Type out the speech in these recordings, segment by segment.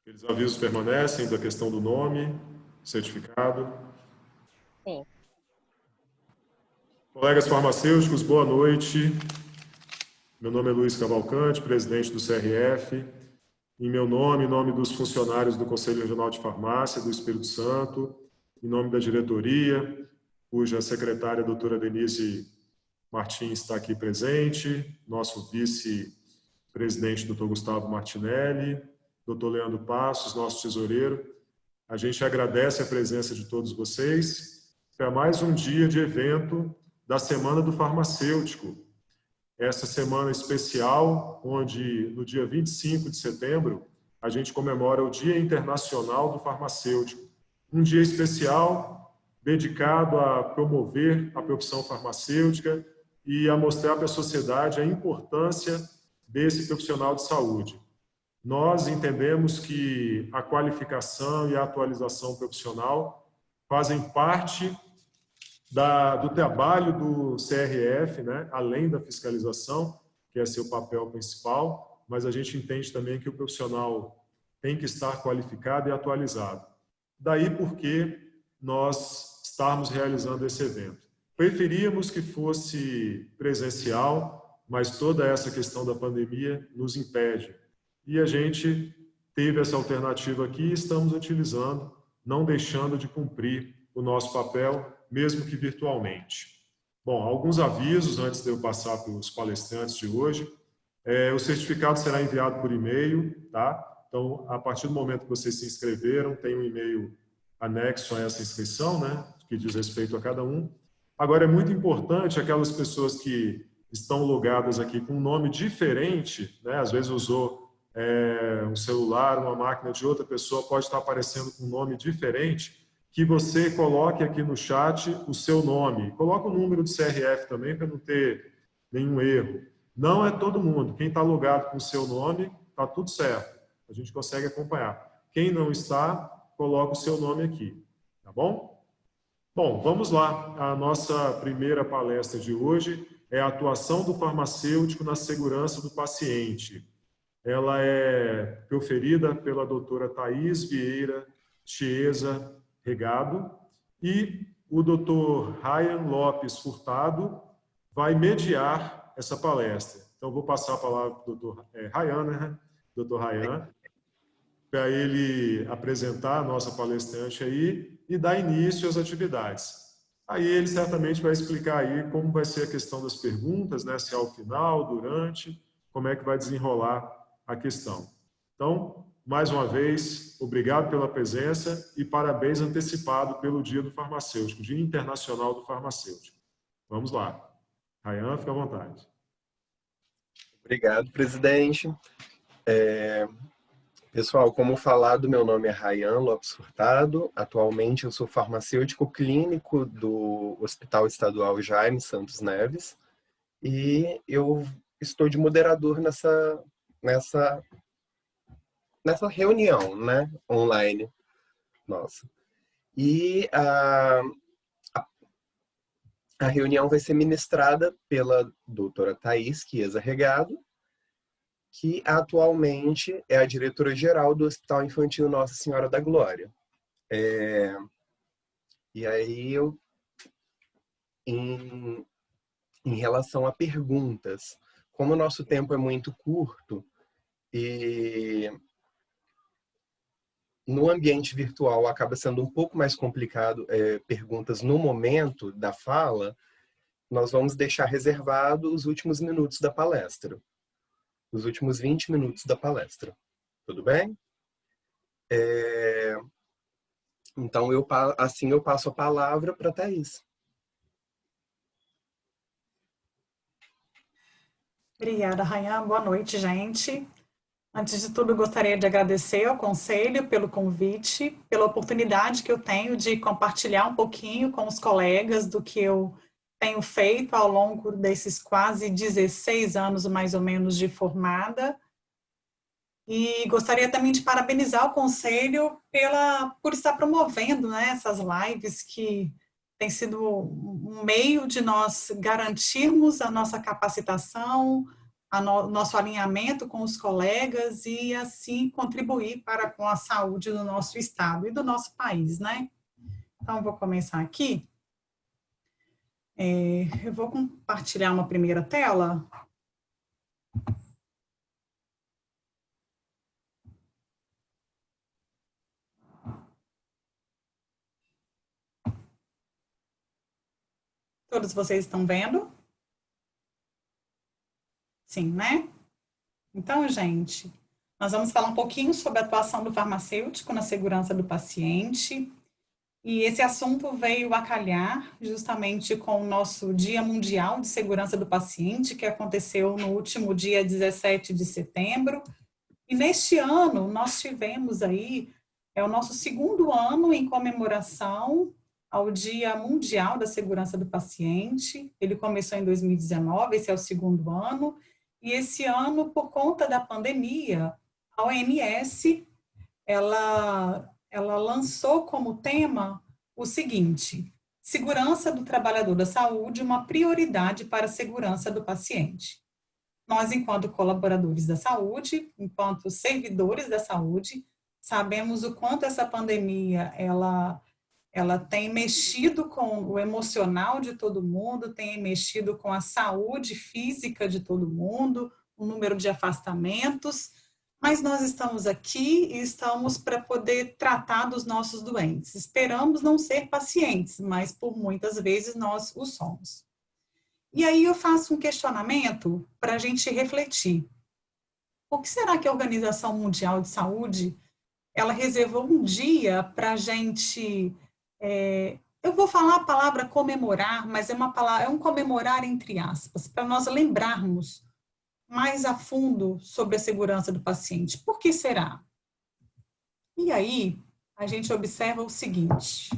Aqueles avisos permanecem da questão do nome, certificado. Sim. Colegas farmacêuticos, boa noite. Meu nome é Luiz Cavalcante, presidente do CRF. Em meu nome, em nome dos funcionários do Conselho Regional de Farmácia do Espírito Santo, em nome da diretoria, cuja secretária, a doutora Denise Martins, está aqui presente, nosso vice-presidente, doutor Gustavo Martinelli, doutor Leandro Passos, nosso tesoureiro. A gente agradece a presença de todos vocês para mais um dia de evento da Semana do Farmacêutico. Essa semana especial, onde no dia 25 de setembro, a gente comemora o Dia Internacional do Farmacêutico. Um dia especial dedicado a promover a profissão farmacêutica e a mostrar para a sociedade a importância desse profissional de saúde. Nós entendemos que a qualificação e a atualização profissional fazem parte do trabalho do CRF, né? Além da fiscalização, que é seu papel principal, mas a gente entende também que o profissional tem que estar qualificado e atualizado. Daí porque nós estamos realizando esse evento. Preferíamos que fosse presencial, mas toda essa questão da pandemia nos impede. E a gente teve essa alternativa aqui e estamos utilizando, não deixando de cumprir o nosso papel, mesmo que virtualmente. Bom, alguns avisos antes de eu passar para os palestrantes de hoje. O certificado será enviado por e-mail, tá? Então, a partir do momento que vocês se inscreveram, tem um e-mail anexo a essa inscrição, né? Que diz respeito a cada um. Agora, é muito importante aquelas pessoas que estão logadas aqui com um nome diferente, né? Às vezes usou um celular, uma máquina de outra pessoa, pode estar aparecendo com um nome diferente, que você coloque aqui no chat o seu nome. Coloca o número do CRF também, para não ter nenhum erro. Não é todo mundo. Quem está logado com o seu nome, está tudo certo. A gente consegue acompanhar. Quem não está, coloca o seu nome aqui. Tá bom? Bom, vamos lá. A nossa primeira palestra de hoje é a atuação do farmacêutico na segurança do paciente. Ela é proferida pela doutora Thaís Vieira Chiesa Regado e o doutor Ryan Lopes Furtado vai mediar essa palestra. Então, vou passar a palavra para o doutor Ryan, né? Doutor Ryan, para ele apresentar a nossa palestrante aí e dar início às atividades. Aí ele certamente vai explicar aí como vai ser a questão das perguntas, né? Se é ao final, durante, como é que vai desenrolar a questão. Então, mais uma vez, obrigado pela presença e parabéns antecipado pelo Dia do Farmacêutico, Dia Internacional do Farmacêutico. Vamos lá. Ryan, fica à vontade. Obrigado, presidente. Pessoal, como falado, meu nome é Ryan Lopes Furtado. Atualmente eu sou farmacêutico clínico do Hospital Estadual Jaime Santos Neves e eu estou de moderador nessa reunião, né, online nossa. E a reunião vai ser ministrada pela doutora Thaís Chiesa Regado, que atualmente é a diretora-geral do Hospital Infantil Nossa Senhora da Glória. E aí, em relação a perguntas, como o nosso tempo é muito curto, e no ambiente virtual acaba sendo um pouco mais complicado perguntas no momento da fala, nós vamos deixar reservado os últimos minutos da palestra. Os últimos 20 minutos da palestra. Tudo bem? Então, assim eu passo a palavra para a Thaís. Obrigada, Ryan. Boa noite, gente. Antes de tudo, gostaria de agradecer ao Conselho pelo convite, pela oportunidade que eu tenho de compartilhar um pouquinho com os colegas do que eu tenho feito ao longo desses quase 16 anos, mais ou menos, de formada. E gostaria também de parabenizar o Conselho por estar promovendo, né, essas lives que tem sido um meio de nós garantirmos a nossa capacitação, nosso alinhamento com os colegas e, assim, contribuir com a saúde do nosso estado e do nosso país, né? Então, vou começar aqui. Eu vou compartilhar uma primeira tela. Todos vocês estão vendo? Sim, né? Então, gente, nós vamos falar um pouquinho sobre a atuação do farmacêutico na segurança do paciente. E esse assunto veio a calhar justamente com o nosso Dia Mundial de Segurança do Paciente, que aconteceu no último dia 17 de setembro. E neste ano, nós tivemos aí, o nosso segundo ano em comemoração ao Dia Mundial da Segurança do Paciente. Ele começou em 2019, esse é o segundo ano. E esse ano, por conta da pandemia, a OMS, ela lançou como tema o seguinte: segurança do trabalhador da saúde, uma prioridade para a segurança do paciente. Nós, enquanto colaboradores da saúde, enquanto servidores da saúde, sabemos o quanto essa pandemia, ela tem mexido com o emocional de todo mundo, tem mexido com a saúde física de todo mundo, o número de afastamentos, mas nós estamos aqui e estamos para poder tratar dos nossos doentes. Esperamos não ser pacientes, mas por muitas vezes nós o somos. E aí eu faço um questionamento para a gente refletir. Por que será que a Organização Mundial de Saúde, ela reservou um dia para a gente... eu vou falar a palavra comemorar, mas é um comemorar entre aspas, para nós lembrarmos mais a fundo sobre a segurança do paciente. Por que será? E aí, a gente observa o seguinte.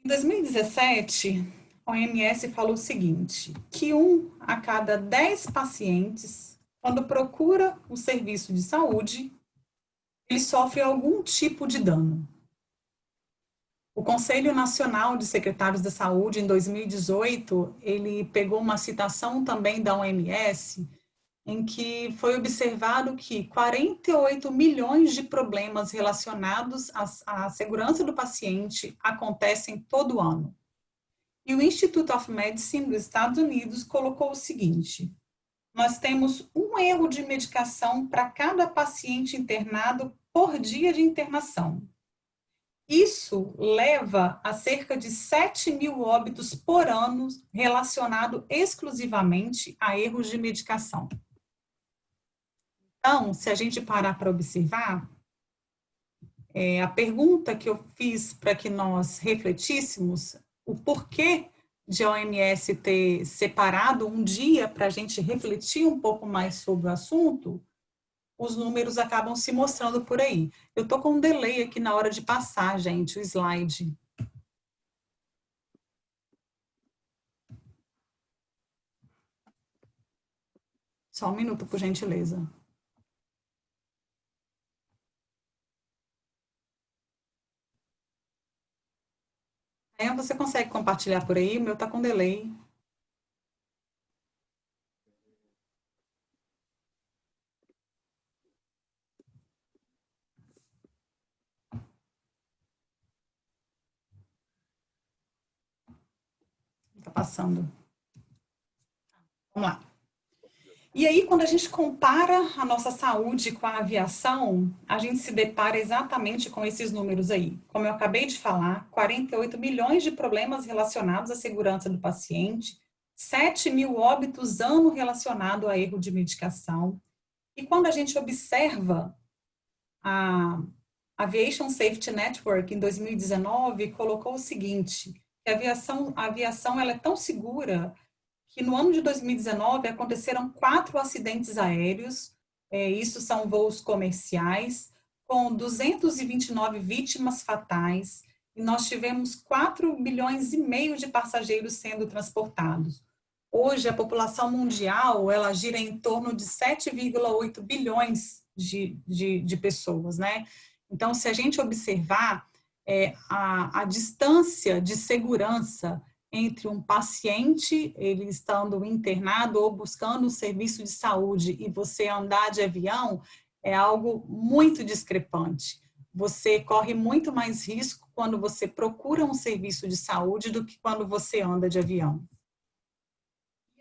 Em 2017, a OMS falou o seguinte, que 1 a cada 10 pacientes, quando procura um serviço de saúde, ele sofre algum tipo de dano. O Conselho Nacional de Secretários da Saúde, em 2018, ele pegou uma citação também da OMS, em que foi observado que 48 milhões de problemas relacionados à segurança do paciente acontecem todo ano. E o Institute of Medicine dos Estados Unidos colocou o seguinte: nós temos um erro de medicação para cada paciente internado por dia de internação. Isso leva a cerca de 7 mil óbitos por ano relacionado exclusivamente a erros de medicação. Então, se a gente parar para observar, a pergunta que eu fiz para que nós refletíssemos, o porquê de a OMS ter separado um dia para a gente refletir um pouco mais sobre o assunto, os números acabam se mostrando por aí. Eu estou com um delay aqui na hora de passar, gente, o slide. Só um minuto, por gentileza. Você consegue compartilhar por aí? O meu está com delay. Está passando. Vamos lá. E aí, quando a gente compara a nossa saúde com a aviação, a gente se depara exatamente com esses números aí. Como eu acabei de falar, 48 milhões de problemas relacionados à segurança do paciente, 7 mil óbitos ano relacionado a erro de medicação. E quando a gente observa a Aviation Safety Network, em 2019, colocou o seguinte, que a aviação ela é tão segura que no ano de 2019 aconteceram 4 acidentes aéreos, isso são voos comerciais, com 229 vítimas fatais, e nós tivemos 4,5 milhões de passageiros sendo transportados. Hoje, a população mundial, ela gira em torno de 7,8 bilhões de pessoas, né? Então, se a gente observar a distância de segurança entre um paciente, ele estando internado ou buscando um serviço de saúde, e você andar de avião, é algo muito discrepante. Você corre muito mais risco quando você procura um serviço de saúde do que quando você anda de avião.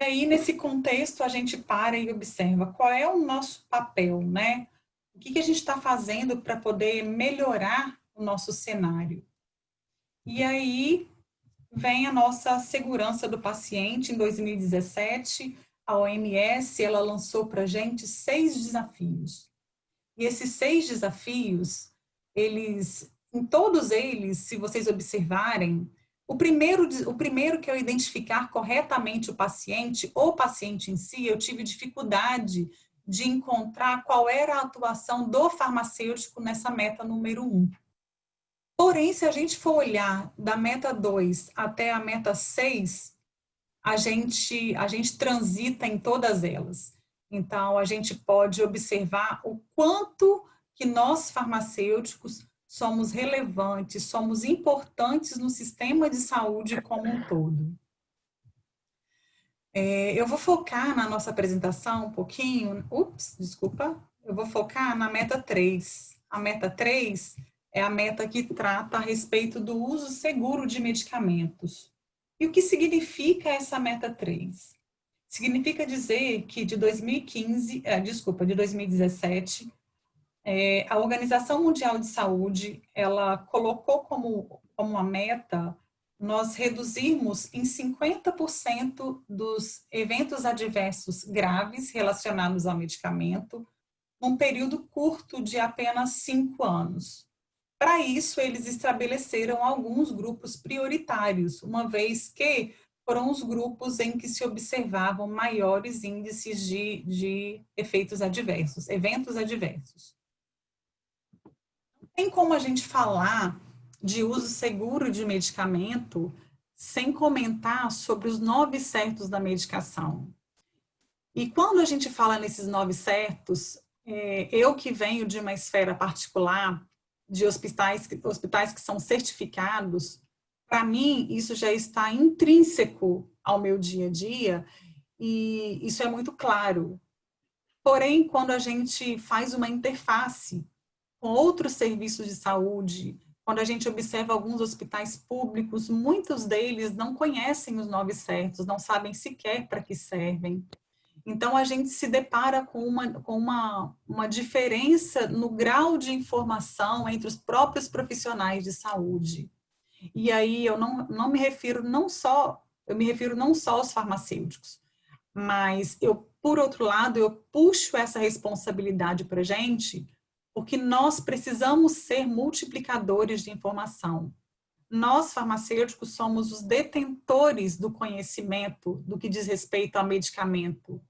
E aí, nesse contexto, a gente para e observa qual é o nosso papel, né? O que a gente está fazendo para poder melhorar o nosso cenário? E aí vem a nossa segurança do paciente. Em 2017, a OMS ela lançou para a gente 6 desafios. E esses 6 desafios, em todos eles, se vocês observarem, o primeiro que é identificar corretamente o paciente em si, eu tive dificuldade de encontrar qual era a atuação do farmacêutico nessa meta número 1. Porém, se a gente for olhar da meta 2 até a meta 6, a gente transita em todas elas. Então, a gente pode observar o quanto que nós, farmacêuticos, somos relevantes, somos importantes no sistema de saúde como um todo. Eu vou focar na nossa apresentação um pouquinho, eu vou focar na meta 3. A meta 3 é a meta que trata a respeito do uso seguro de medicamentos. E o que significa essa meta 3? Significa dizer que de 2017, a Organização Mundial de Saúde, ela colocou como uma meta nós reduzirmos em 50% dos eventos adversos graves relacionados ao medicamento num período curto de apenas 5 anos. Para isso, eles estabeleceram alguns grupos prioritários, uma vez que foram os grupos em que se observavam maiores índices de eventos adversos. Não tem como a gente falar de uso seguro de medicamento sem comentar sobre os 9 certos da medicação. E quando a gente fala nesses 9 certos, eu que venho de uma esfera particular, de hospitais que são certificados, para mim isso já está intrínseco ao meu dia a dia e isso é muito claro. Porém, quando a gente faz uma interface com outros serviços de saúde, quando a gente observa alguns hospitais públicos, muitos deles não conhecem os 9 certos, não sabem sequer para que servem. Então, a gente se depara com uma diferença no grau de informação entre os próprios profissionais de saúde. E aí, eu me refiro não só aos farmacêuticos, mas por outro lado, eu puxo essa responsabilidade para a gente, porque nós precisamos ser multiplicadores de informação. Nós, farmacêuticos, somos os detentores do conhecimento do que diz respeito a medicamento.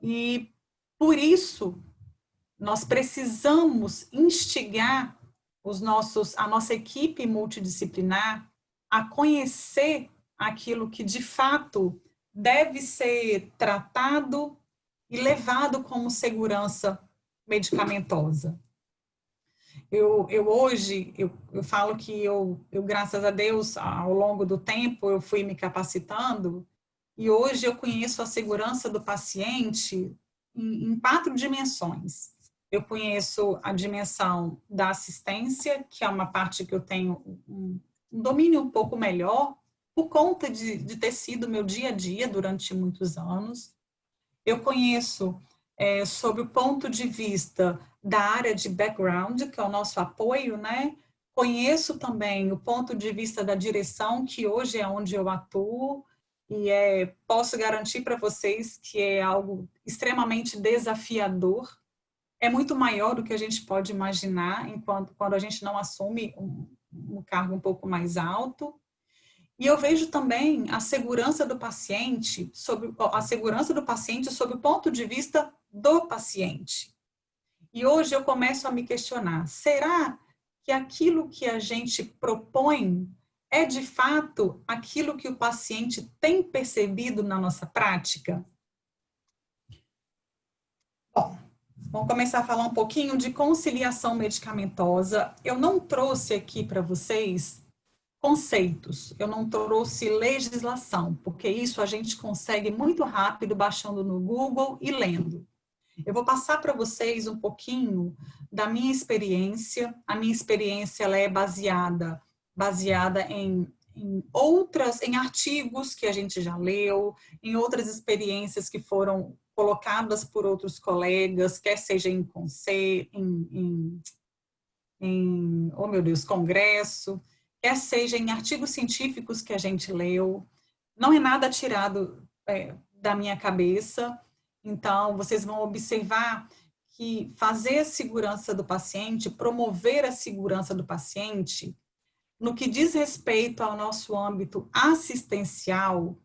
E, por isso, nós precisamos instigar a nossa equipe multidisciplinar a conhecer aquilo que, de fato, deve ser tratado e levado como segurança medicamentosa. Hoje, eu falo que graças a Deus, ao longo do tempo, eu fui me capacitando e hoje eu conheço a segurança do paciente em 4 dimensões. Eu conheço a dimensão da assistência, que é uma parte que eu tenho um domínio um pouco melhor, por conta de ter sido meu dia a dia durante muitos anos. Eu conheço sob o ponto de vista da área de background, que é o nosso apoio, né? Conheço também o ponto de vista da direção, que hoje é onde eu atuo, e posso garantir para vocês que é algo extremamente desafiador. É muito maior do que a gente pode imaginar quando a gente não assume um cargo um pouco mais alto. E eu vejo também a segurança do paciente sob o ponto de vista do paciente. E hoje eu começo a me questionar, será que aquilo que a gente propõe é de fato aquilo que o paciente tem percebido na nossa prática? Bom, Vamos começar a falar um pouquinho de conciliação medicamentosa. Eu não trouxe aqui para vocês conceitos, eu não trouxe legislação, porque isso a gente consegue muito rápido baixando no Google e lendo. Eu vou passar para vocês um pouquinho da minha experiência. A minha experiência ela é baseada em artigos que a gente já leu, em outras experiências que foram colocadas por outros colegas, quer seja em conselho, oh meu Deus, congresso, quer seja em artigos científicos que a gente leu. Não é nada tirado da minha cabeça. Então, vocês vão observar que fazer a segurança do paciente, promover a segurança do paciente, no que diz respeito ao nosso âmbito assistencial,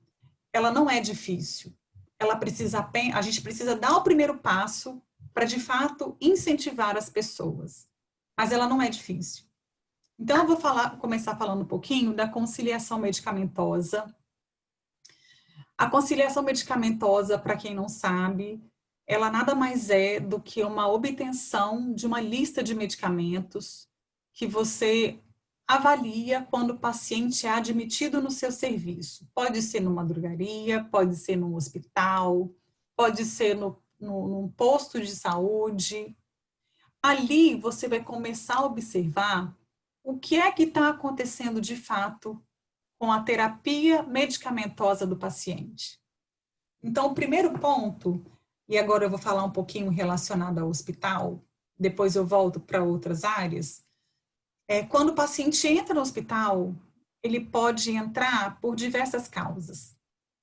ela não é difícil. A gente precisa dar o primeiro passo para, de fato, incentivar as pessoas. Mas ela não é difícil. Então, eu vou começar falando um pouquinho da conciliação medicamentosa. A conciliação medicamentosa, para quem não sabe, ela nada mais é do que uma obtenção de uma lista de medicamentos que você avalia quando o paciente é admitido no seu serviço. Pode ser numa drogaria, pode ser num hospital, pode ser num posto de saúde. Ali você vai começar a observar o que é que está acontecendo de fato com a terapia medicamentosa do paciente. Então, o primeiro ponto, e agora eu vou falar um pouquinho relacionado ao hospital, depois eu volto para outras áreas, quando o paciente entra no hospital, ele pode entrar por diversas causas.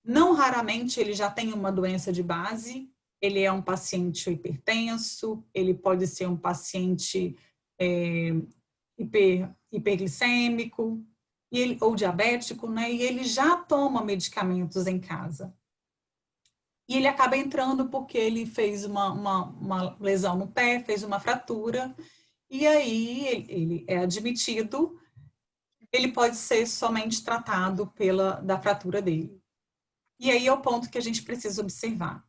Não raramente ele já tem uma doença de base, ele é um paciente hipertenso, ele pode ser um paciente hiperglicêmico, ou diabético, né? E ele já toma medicamentos em casa. E ele acaba entrando porque ele fez uma lesão no pé, fez uma fratura, e aí ele é admitido, ele pode ser somente tratado da fratura dele. E aí é o ponto que a gente precisa observar.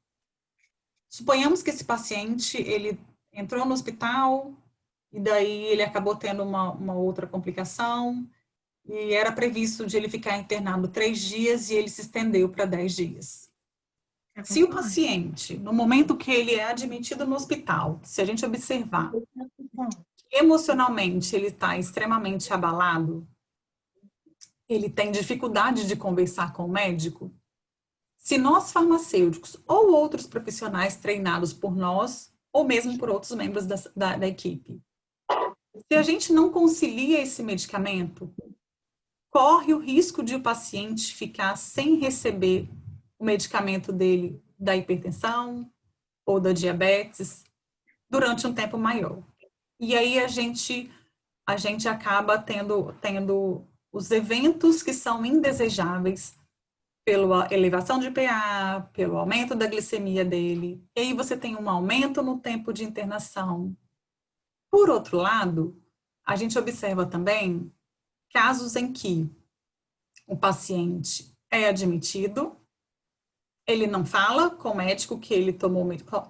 Suponhamos que esse paciente, ele entrou no hospital, e daí ele acabou tendo uma outra complicação, e era previsto de ele ficar internado 3 dias, e ele se estendeu para 10 dias. Se o paciente, no momento que ele é admitido no hospital, se a gente observar, emocionalmente ele está extremamente abalado, ele tem dificuldade de conversar com o médico, se nós farmacêuticos ou outros profissionais treinados por nós, ou mesmo por outros membros da equipe, se a gente não concilia esse medicamento, corre o risco de o paciente ficar sem receber o medicamento dele da hipertensão ou da diabetes durante um tempo maior. E aí a gente acaba tendo os eventos que são indesejáveis pela elevação de PA, pelo aumento da glicemia dele. E aí você tem um aumento no tempo de internação. Por outro lado, a gente observa também casos em que o paciente é admitido, ele não fala com o médico que ele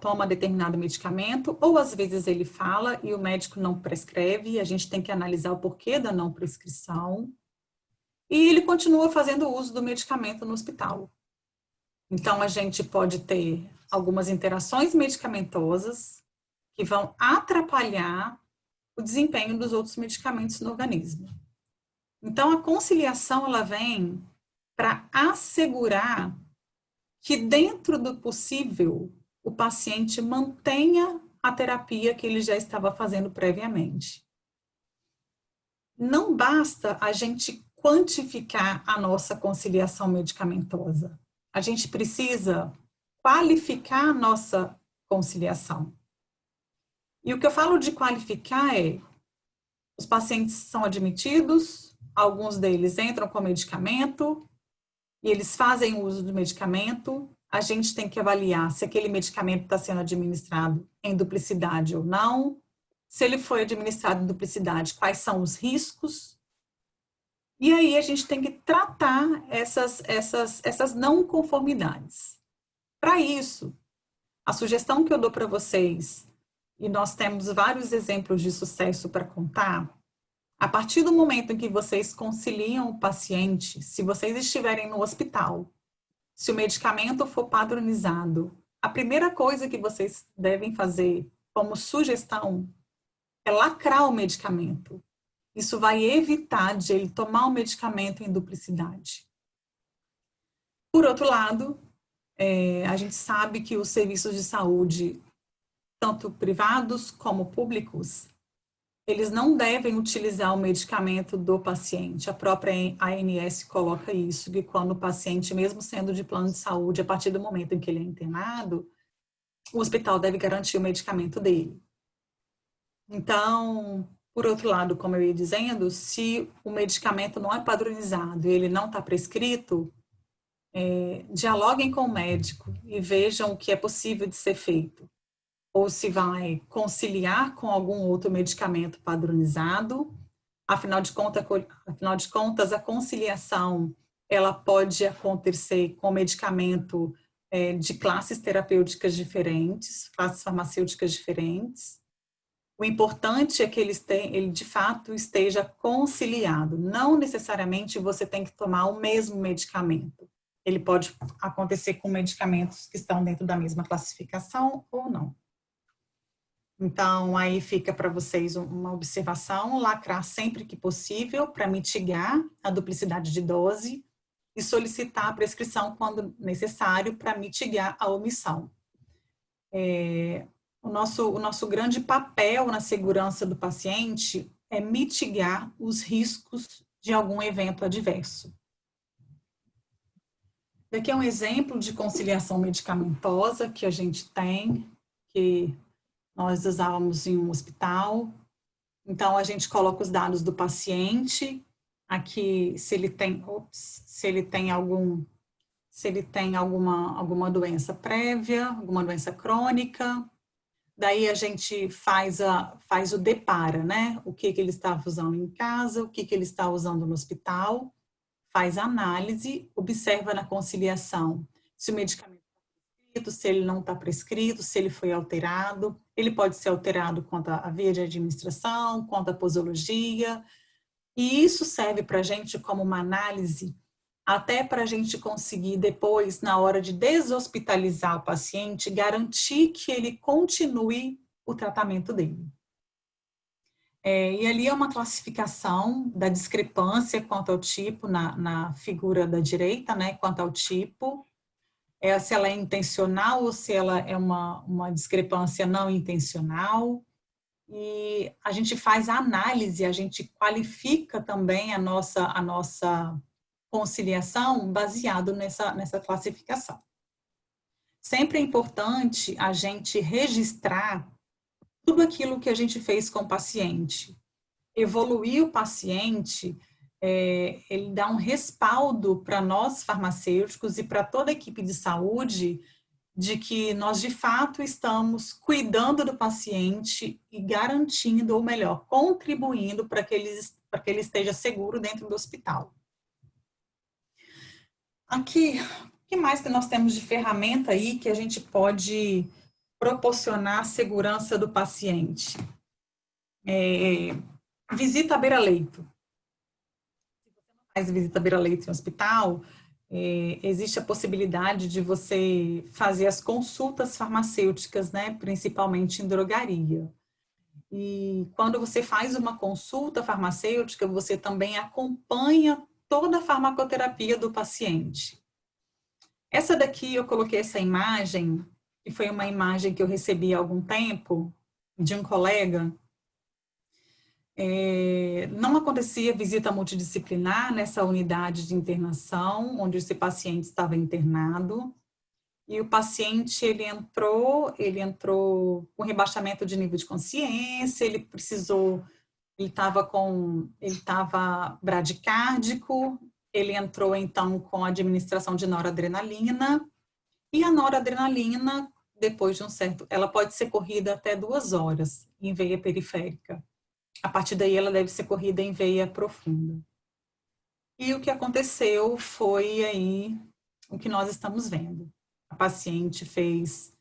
toma determinado medicamento, ou às vezes ele fala e o médico não prescreve, e a gente tem que analisar o porquê da não prescrição, e ele continua fazendo uso do medicamento no hospital. Então, a gente pode ter algumas interações medicamentosas que vão atrapalhar o desempenho dos outros medicamentos no organismo. Então, a conciliação, ela vem para assegurar que, dentro do possível, o paciente mantenha a terapia que ele já estava fazendo previamente. Não basta a gente quantificar a nossa conciliação medicamentosa. A gente precisa qualificar a nossa conciliação. E o que eu falo de qualificar é, os pacientes são admitidos, alguns deles entram com medicamento, e eles fazem uso do medicamento, a gente tem que avaliar se aquele medicamento está sendo administrado em duplicidade ou não, se ele foi administrado em duplicidade, quais são os riscos, e aí a gente tem que tratar essas não conformidades. Para isso, a sugestão que eu dou para vocês e nós temos vários exemplos de sucesso para contar, a partir do momento em que vocês conciliam o paciente, se vocês estiverem no hospital, se o medicamento for padronizado, a primeira coisa que vocês devem fazer como sugestão é lacrar o medicamento. Isso vai evitar de ele tomar o medicamento em duplicidade. Por outro lado, a gente sabe que os serviços de saúde, tanto privados como públicos, eles não devem utilizar o medicamento do paciente. A própria ANS coloca isso, que quando o paciente, mesmo sendo de plano de saúde, a partir do momento em que ele é internado, o hospital deve garantir o medicamento dele. Então, por outro lado, como eu ia dizendo, se o medicamento não é padronizado e ele não está prescrito, dialoguem com o médico e vejam o que é possível de ser feito. Ou se vai conciliar com algum outro medicamento padronizado. Afinal de contas, a conciliação ela pode acontecer com medicamento de classes terapêuticas diferentes, classes farmacêuticas diferentes. O importante é que ele de fato esteja conciliado. Não necessariamente você tem que tomar o mesmo medicamento. Ele pode acontecer com medicamentos que estão dentro da mesma classificação ou não. Então, aí fica para vocês uma observação, lacrar sempre que possível para mitigar a duplicidade de dose e solicitar a prescrição quando necessário para mitigar a omissão. O nosso grande papel na segurança do paciente é mitigar os riscos de algum evento adverso. Daqui é um exemplo de conciliação medicamentosa que a gente tem, que nós usávamos em um hospital. Então, a gente coloca os dados do paciente, aqui se ele tem alguma doença prévia, alguma doença crônica. Daí a gente faz o depara, né? O que ele estava usando em casa, o que ele está usando no hospital, faz a análise, observa na conciliação se o medicamento se ele não está prescrito, se ele foi alterado. Ele pode ser alterado quanto à via de administração, quanto à posologia. E isso serve para a gente como uma análise, até para a gente conseguir depois, na hora de deshospitalizar o paciente, garantir que ele continue o tratamento dele. E ali é uma classificação da discrepância quanto ao tipo, na figura da direita, né, quanto ao tipo, se ela é intencional ou se ela é uma discrepância não intencional. E a gente faz a análise, a gente qualifica também a nossa conciliação baseado nessa classificação. Sempre é importante a gente registrar tudo aquilo que a gente fez com o paciente. Evoluir o paciente, ele dá um respaldo para nós farmacêuticos e para toda a equipe de saúde de que nós de fato estamos cuidando do paciente e garantindo, ou melhor, contribuindo para que ele esteja seguro dentro do hospital. Aqui, o que mais que nós temos de ferramenta aí que a gente pode proporcionar a segurança do paciente? Visita à beira-leito. Se você não faz visita à beira-leito em hospital, existe a possibilidade de você fazer as consultas farmacêuticas, né, principalmente em drogaria. E quando você faz uma consulta farmacêutica, você também acompanha toda a farmacoterapia do paciente. Essa daqui, eu coloquei essa imagem, que foi uma imagem que eu recebi há algum tempo, de um colega. Não acontecia visita multidisciplinar nessa unidade de internação, onde esse paciente estava internado, e o paciente, ele entrou com rebaixamento de nível de consciência, ele estava bradicárdico, ele entrou então com administração de noradrenalina, e a noradrenalina, depois de ela pode ser corrida até 2 horas em veia periférica. A partir daí, ela deve ser corrida em veia profunda. E o que aconteceu foi aí o que nós estamos vendo. A paciente fez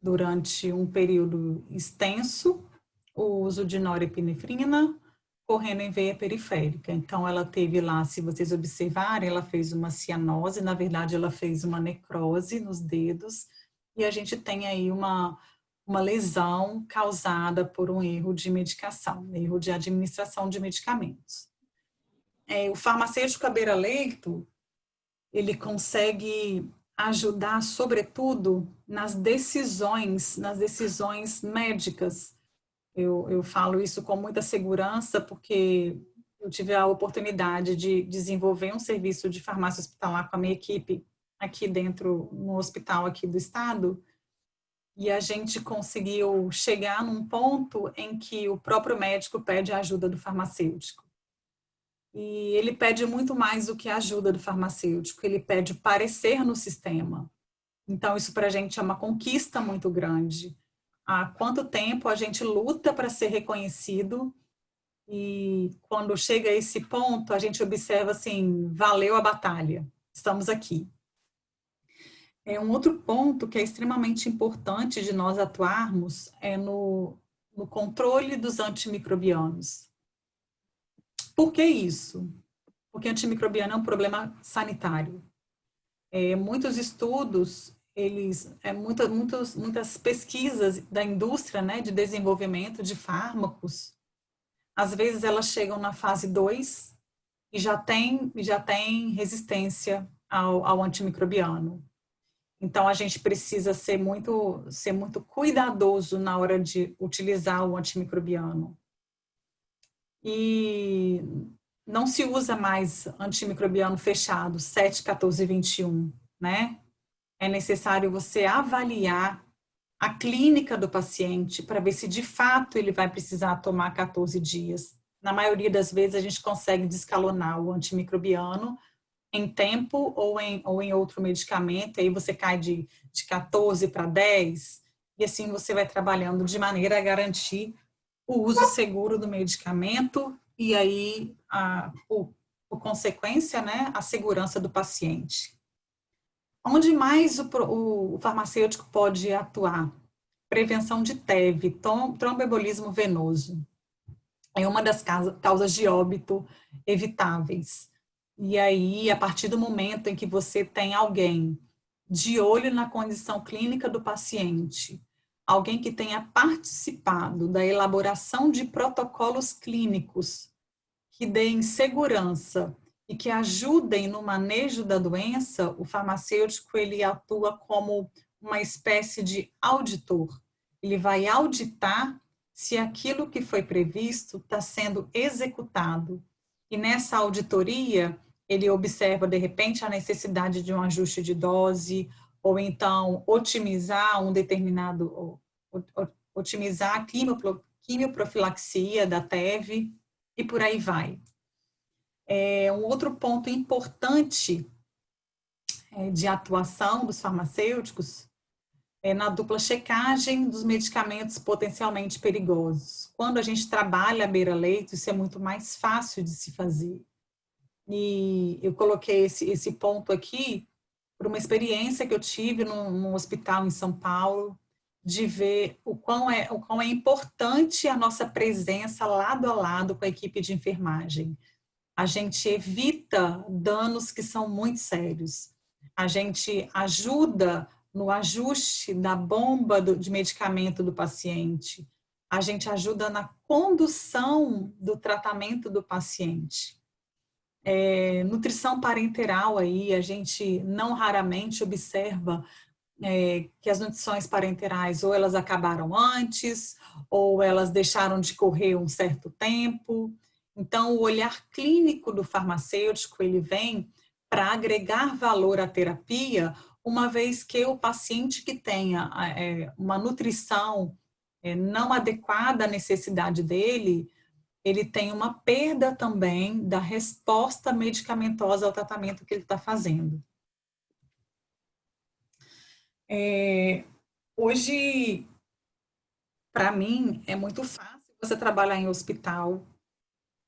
durante um período extenso o uso de norepinefrina, correndo em veia periférica. Então, ela teve lá, se vocês observarem, ela fez uma cianose, na verdade, ela fez uma necrose nos dedos, e a gente tem aí uma lesão causada por um erro de medicação, erro de administração de medicamentos. O farmacêutico à beira-leito, ele consegue ajudar, sobretudo, nas decisões médicas. Eu falo isso com muita segurança porque eu tive a oportunidade de desenvolver um serviço de farmácia hospitalar com a minha equipe aqui dentro, no hospital aqui do estado, e a gente conseguiu chegar num ponto em que o próprio médico pede a ajuda do farmacêutico. E ele pede muito mais do que a ajuda do farmacêutico, ele pede parecer no sistema. Então, isso para a gente é uma conquista muito grande. Há quanto tempo a gente luta para ser reconhecido e quando chega a esse ponto, a gente observa assim, valeu a batalha, estamos aqui. Um outro ponto que é extremamente importante de nós atuarmos é no controle dos antimicrobianos. Por que isso? Porque antimicrobiano é um problema sanitário. Muitos estudos, muitas pesquisas da indústria, né, de desenvolvimento de fármacos, às vezes elas chegam na fase 2 e já tem resistência ao antimicrobiano. Então, a gente precisa ser muito cuidadoso na hora de utilizar o antimicrobiano. E não se usa mais antimicrobiano fechado, 7, 14 e 21, né? É necessário você avaliar a clínica do paciente para ver se de fato ele vai precisar tomar 14 dias. Na maioria das vezes a gente consegue descalonar o antimicrobiano em tempo ou em outro medicamento, aí você cai de 14 para 10, e assim você vai trabalhando de maneira a garantir o uso seguro do medicamento e aí, por consequência, né, a segurança do paciente. Onde mais o farmacêutico pode atuar? Prevenção de TEV, tromboembolismo venoso. É uma das causas de óbito evitáveis. E aí, a partir do momento em que você tem alguém de olho na condição clínica do paciente, alguém que tenha participado da elaboração de protocolos clínicos que deem segurança e que ajudem no manejo da doença, o farmacêutico ele atua como uma espécie de auditor. Ele vai auditar se aquilo que foi previsto está sendo executado. E nessa auditoria, ele observa, de repente, a necessidade de um ajuste de dose, ou então otimizar otimizar a quimioprofilaxia da TEV, e por aí vai. Um outro ponto importante de atuação dos farmacêuticos é na dupla checagem dos medicamentos potencialmente perigosos. Quando a gente trabalha à beira-leito, isso é muito mais fácil de se fazer. E eu coloquei esse ponto aqui por uma experiência que eu tive num hospital em São Paulo, de ver o quão é importante a nossa presença lado a lado com a equipe de enfermagem. A gente evita danos que são muito sérios. A gente ajuda no ajuste da bomba de medicamento do paciente. A gente ajuda na condução do tratamento do paciente. Nutrição parenteral aí, a gente não raramente observa que as nutrições parenterais ou elas acabaram antes, ou elas deixaram de correr um certo tempo. Então, o olhar clínico do farmacêutico, ele vem para agregar valor à terapia, uma vez que o paciente que tenha uma nutrição não adequada à necessidade dele, ele tem uma perda também da resposta medicamentosa ao tratamento que ele está fazendo. Hoje, para mim, é muito fácil você trabalhar em hospital,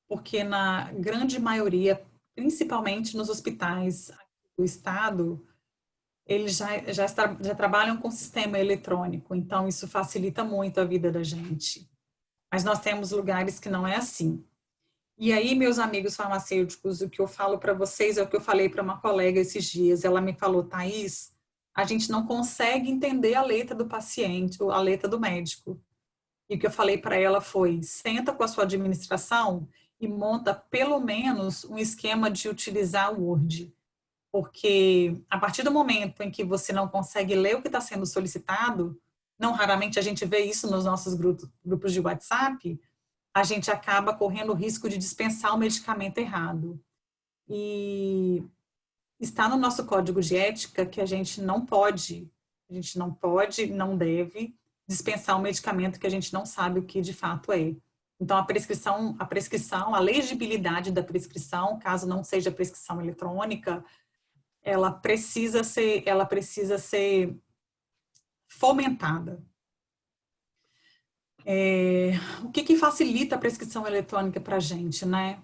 porque na grande maioria, principalmente nos hospitais do estado, eles já trabalham com sistema eletrônico, então isso facilita muito a vida da gente. Mas nós temos lugares que não é assim. E aí, meus amigos farmacêuticos, o que eu falo para vocês é o que eu falei para uma colega esses dias. Ela me falou, Thaís, a gente não consegue entender a letra do paciente, a letra do médico. E o que eu falei para ela foi, senta com a sua administração e monta pelo menos um esquema de utilizar o Word. Porque a partir do momento em que você não consegue ler o que está sendo solicitado, não raramente a gente vê isso nos nossos grupos de WhatsApp, a gente acaba correndo o risco de dispensar o medicamento errado. E está no nosso código de ética que a gente não pode, não deve dispensar um medicamento que a gente não sabe o que de fato é. Então, a prescrição, a legibilidade da prescrição, caso não seja prescrição eletrônica, ela precisa ser fomentada. O que facilita a prescrição eletrônica para a gente, né?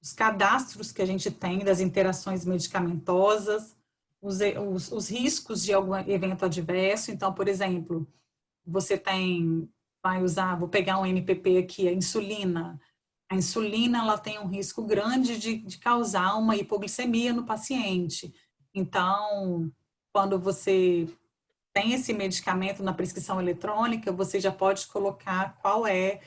Os cadastros que a gente tem das interações medicamentosas, os riscos de algum evento adverso. Então, por exemplo, você vou pegar um MPP aqui, a insulina. A insulina, ela tem um risco grande de causar uma hipoglicemia no paciente. Então, quando você tem esse medicamento na prescrição eletrônica, você já pode colocar qual é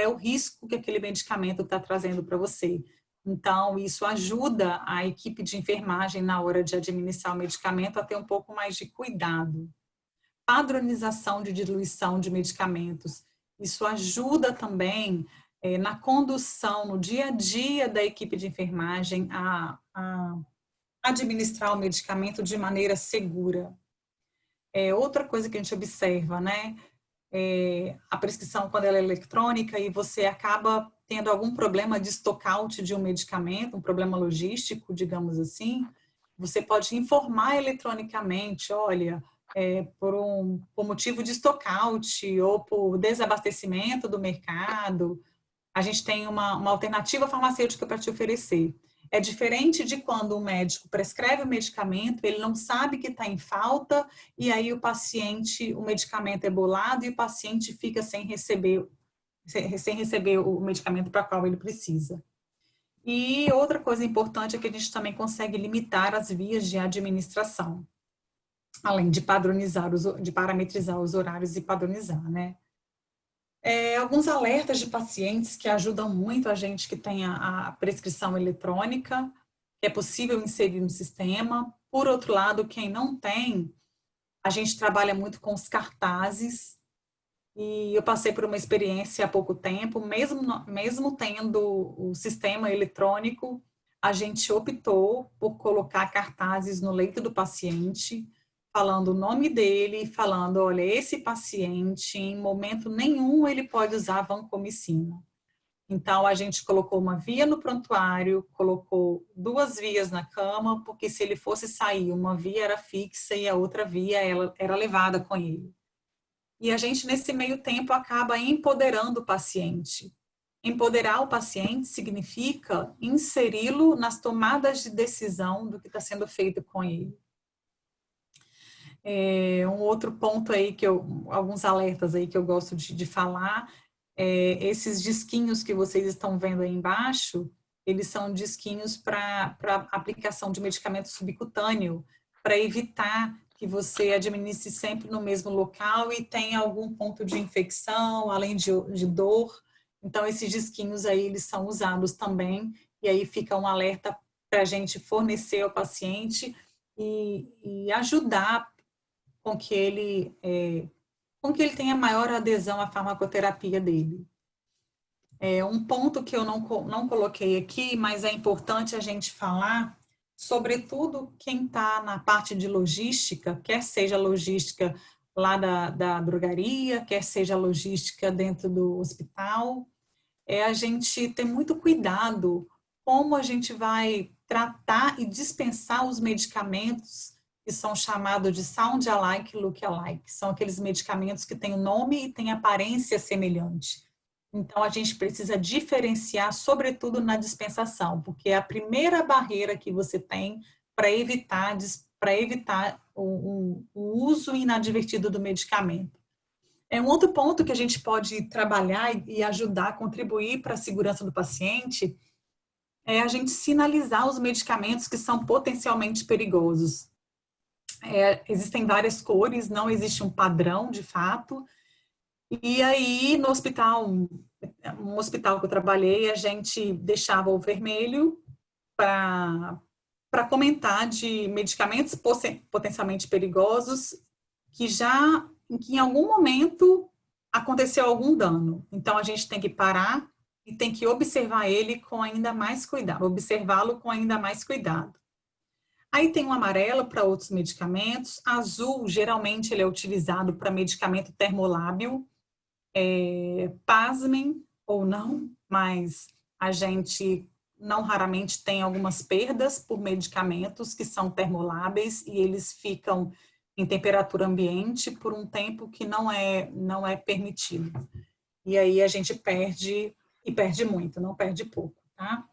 o risco que aquele medicamento está trazendo para você. Então, isso ajuda a equipe de enfermagem na hora de administrar o medicamento a ter um pouco mais de cuidado. Padronização de diluição de medicamentos. Isso ajuda também na condução, no dia a dia da equipe de enfermagem a administrar o medicamento de maneira segura. Outra coisa que a gente observa, né? A prescrição, quando ela é eletrônica e você acaba tendo algum problema de stockout de um medicamento, um problema logístico, digamos assim, você pode informar eletronicamente, olha, por motivo de stockout ou por desabastecimento do mercado, a gente tem uma alternativa farmacêutica para te oferecer. É diferente de quando o médico prescreve o medicamento, ele não sabe que está em falta, e aí o medicamento é bolado e o paciente fica sem receber o medicamento para qual ele precisa. E outra coisa importante é que a gente também consegue limitar as vias de administração, além de parametrizar os horários e padronizar, né? Alguns alertas de pacientes que ajudam muito a gente que tem a prescrição eletrônica, que é possível inserir no sistema. Por outro lado, quem não tem, a gente trabalha muito com os cartazes, e eu passei por uma experiência há pouco tempo, mesmo tendo o sistema eletrônico, a gente optou por colocar cartazes no leito do paciente, falando o nome dele, falando, olha, esse paciente, em momento nenhum, ele pode usar vancomicina. Então, a gente colocou uma via no prontuário, colocou 2 vias na cama, porque se ele fosse sair, uma via era fixa e a outra via era levada com ele. E a gente, nesse meio tempo, acaba empoderando o paciente. Empoderar o paciente significa inseri-lo nas tomadas de decisão do que está sendo feito com ele. Um outro ponto aí, alguns alertas aí que eu gosto de falar, esses disquinhos que vocês estão vendo aí embaixo, eles são disquinhos para aplicação de medicamento subcutâneo, para evitar que você administre sempre no mesmo local e tenha algum ponto de infecção, além de dor. Então, esses disquinhos aí, eles são usados também, e aí fica um alerta para a gente fornecer ao paciente e ajudar com que ele tenha maior adesão à farmacoterapia dele. Um ponto que eu não coloquei aqui, mas é importante a gente falar, sobretudo quem está na parte de logística, quer seja logística lá da drogaria, quer seja logística dentro do hospital, a gente ter muito cuidado como a gente vai tratar e dispensar os medicamentos que são chamados de sound alike, look alike. São aqueles medicamentos que têm o nome e têm aparência semelhante. Então, a gente precisa diferenciar, sobretudo na dispensação, porque é a primeira barreira que você tem para evitar para evitar o uso inadvertido do medicamento. Um outro ponto que a gente pode trabalhar e ajudar, contribuir para a segurança do paciente, é a gente sinalizar os medicamentos que são potencialmente perigosos. Existem várias cores, não existe um padrão de fato. E aí, no hospital, um hospital que eu trabalhei, a gente deixava o vermelho para comentar de medicamentos potencialmente perigosos que em algum momento aconteceu algum dano. Então, a gente tem que parar e tem que observar ele com ainda mais cuidado, observá-lo com ainda mais cuidado. Aí tem o amarelo para outros medicamentos, azul, geralmente ele é utilizado para medicamento termolábil, pasmem ou não, mas a gente não raramente tem algumas perdas por medicamentos que são termoláveis e eles ficam em temperatura ambiente por um tempo que não é permitido. E aí a gente perde, e perde muito, não perde pouco, tá?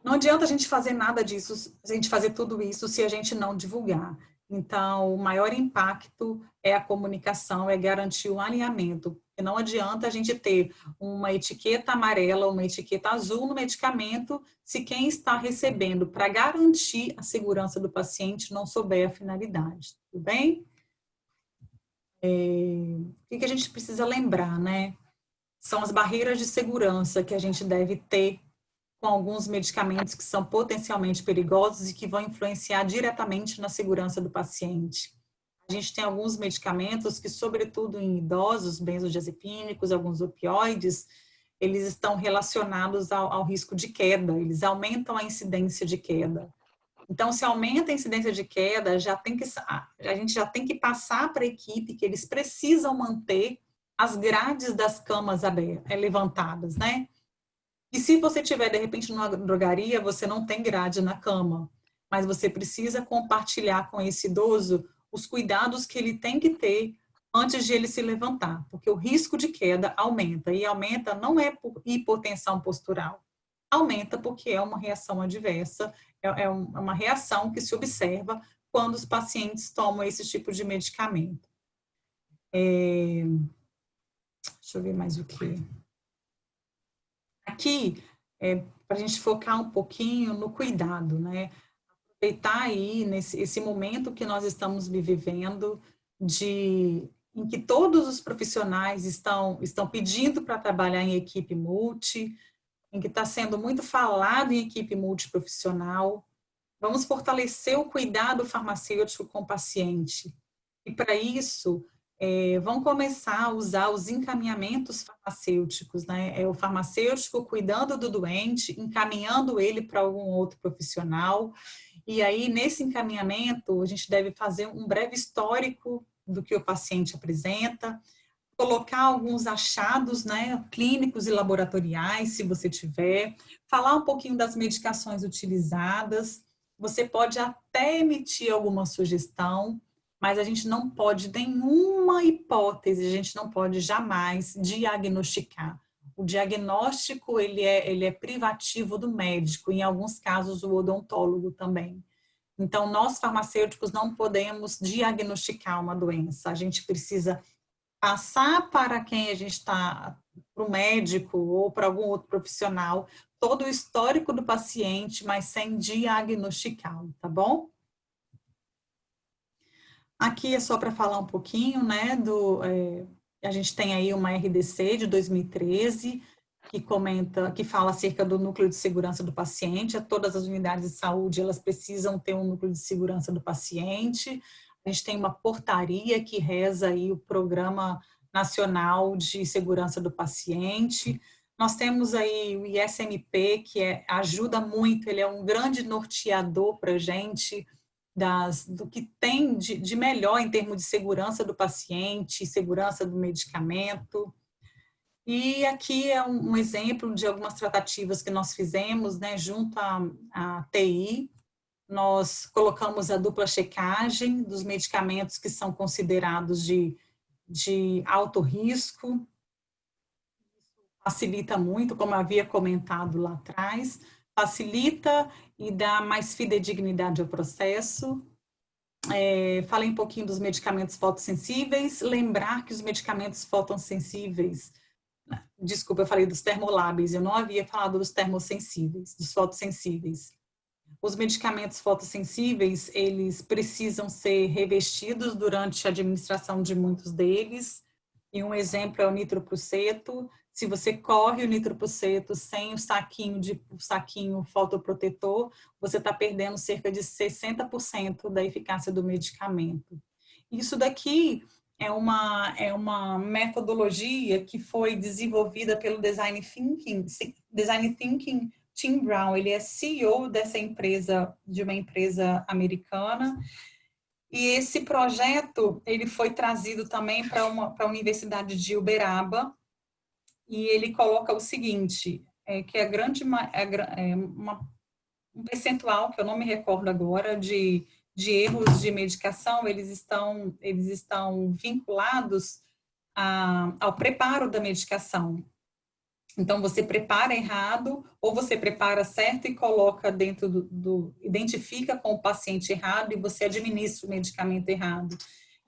Não adianta a gente fazer nada disso, a gente fazer tudo isso se a gente não divulgar. Então, o maior impacto é a comunicação, é garantir o alinhamento. E não adianta a gente ter uma etiqueta amarela, uma etiqueta azul no medicamento, se quem está recebendo para garantir a segurança do paciente não souber a finalidade. Tudo bem? O que a gente precisa lembrar, né? São as barreiras de segurança que a gente deve ter com alguns medicamentos que são potencialmente perigosos e que vão influenciar diretamente na segurança do paciente. A gente tem alguns medicamentos que, sobretudo em idosos, benzodiazepínicos, alguns opioides, eles estão relacionados ao risco de queda, eles aumentam a incidência de queda. Então, se aumenta a incidência de queda, a gente já tem que passar para a equipe que eles precisam manter as grades das camas levantadas, né? E se você tiver, de repente, numa drogaria, você não tem grade na cama, mas você precisa compartilhar com esse idoso os cuidados que ele tem que ter antes de ele se levantar, porque o risco de queda aumenta, e aumenta não é por hipotensão postural, aumenta porque é uma reação adversa, é uma reação que se observa quando os pacientes tomam esse tipo de medicamento. Deixa eu ver mais o que. Aqui, para a gente focar um pouquinho no cuidado, né? Aproveitar aí esse momento que nós estamos vivendo, em que todos os profissionais estão pedindo para trabalhar em equipe multi, em que está sendo muito falado em equipe multiprofissional. Vamos fortalecer o cuidado farmacêutico com o paciente. E para isso, vão começar a usar os encaminhamentos farmacêuticos, né? É o farmacêutico cuidando do doente, encaminhando ele para algum outro profissional. E aí, nesse encaminhamento, a gente deve fazer um breve histórico do que o paciente apresenta, colocar alguns achados, né, clínicos e laboratoriais, se você tiver, falar um pouquinho das medicações utilizadas. Você pode até emitir alguma sugestão, mas a gente não pode, nenhuma hipótese, a gente não pode jamais diagnosticar. O diagnóstico, ele é privativo do médico, em alguns casos o odontólogo também. Então, nós farmacêuticos não podemos diagnosticar uma doença, a gente precisa passar para quem a gente está, para o médico ou para algum outro profissional, todo o histórico do paciente, mas sem diagnosticá-lo, tá bom? Aqui é só para falar um pouquinho, né, a gente tem aí uma RDC de 2013, que fala acerca do núcleo de segurança do paciente. Todas as unidades de saúde, elas precisam ter um núcleo de segurança do paciente. A gente tem uma portaria que reza aí o Programa Nacional de Segurança do Paciente. Nós temos aí o ISMP, que ajuda muito, ele é um grande norteador para a gente, do que tem de melhor em termos de segurança do paciente, segurança do medicamento. E aqui é um exemplo de algumas tratativas que nós fizemos, né, junto à TI. Nós colocamos a dupla checagem dos medicamentos que são considerados de alto risco. Facilita muito, como eu havia comentado lá atrás. facilita e dá mais fidedignidade ao processo. Falei um pouquinho dos medicamentos fotossensíveis, lembrar que os medicamentos fotossensíveis, desculpa, eu falei dos termolábeis, eu não havia falado dos termosensíveis, dos fotossensíveis. Os medicamentos fotossensíveis, eles precisam ser revestidos durante a administração de muitos deles, e um exemplo é o nitropruseto. Se você corre o nitropruseto sem o saquinho fotoprotetor, você está perdendo cerca de 60% da eficácia do medicamento. Isso daqui é uma metodologia que foi desenvolvida pelo Design Thinking Tim Brown. Ele é CEO dessa empresa, de uma empresa americana. E esse projeto, ele foi trazido também para a Universidade de Uberaba, e ele coloca o seguinte, que um percentual, que eu não me recordo agora, de erros de medicação, eles estão vinculados ao preparo da medicação. Então, você prepara errado, ou você prepara certo e coloca dentro identifica com o paciente errado e você administra o medicamento errado.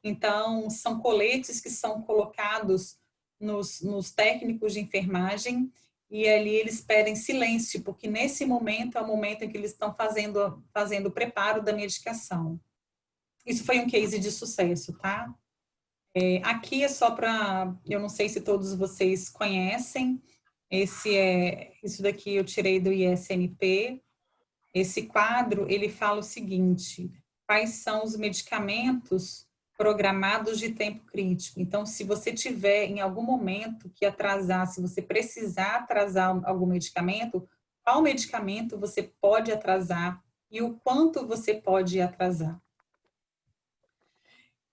Então, são coletes que são colocados nos técnicos de enfermagem, e ali eles pedem silêncio, porque nesse momento é o momento em que eles estão fazendo o preparo da medicação. Isso foi um case de sucesso, tá? Aqui é só para, eu não sei se todos vocês conhecem, isso daqui eu tirei do ISNP. Esse quadro, ele fala o seguinte: quais são os medicamentos programados de tempo crítico. Então, se você tiver em algum momento que atrasar, se você precisar atrasar algum medicamento, qual medicamento você pode atrasar e o quanto você pode atrasar.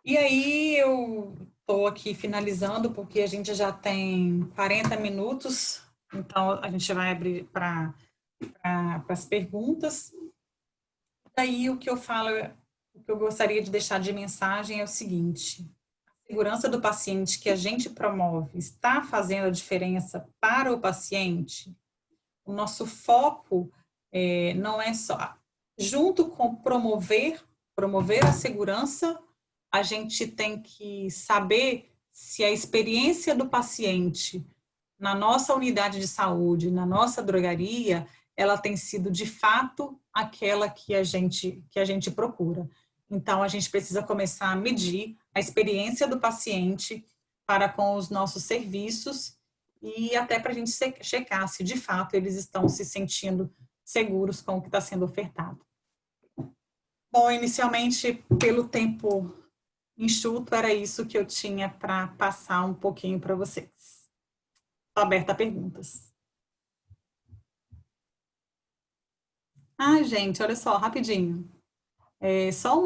E aí, eu estou aqui finalizando, porque a gente já tem 40 minutos, então a gente vai abrir para as perguntas. Daí, o que eu falo, o que eu gostaria de deixar de mensagem é o seguinte: a segurança do paciente que a gente promove está fazendo a diferença para o paciente? O nosso foco não é só, junto com promover a segurança, a gente tem que saber se a experiência do paciente na nossa unidade de saúde, na nossa drogaria, ela tem sido de fato aquela que a gente procura. Então, a gente precisa começar a medir a experiência do paciente para com os nossos serviços e até para a gente checar se de fato eles estão se sentindo seguros com o que está sendo ofertado. Bom, inicialmente, pelo tempo enxuto, era isso que eu tinha para passar um pouquinho para vocês. Estou aberta a perguntas. Gente, olha só, rapidinho. Só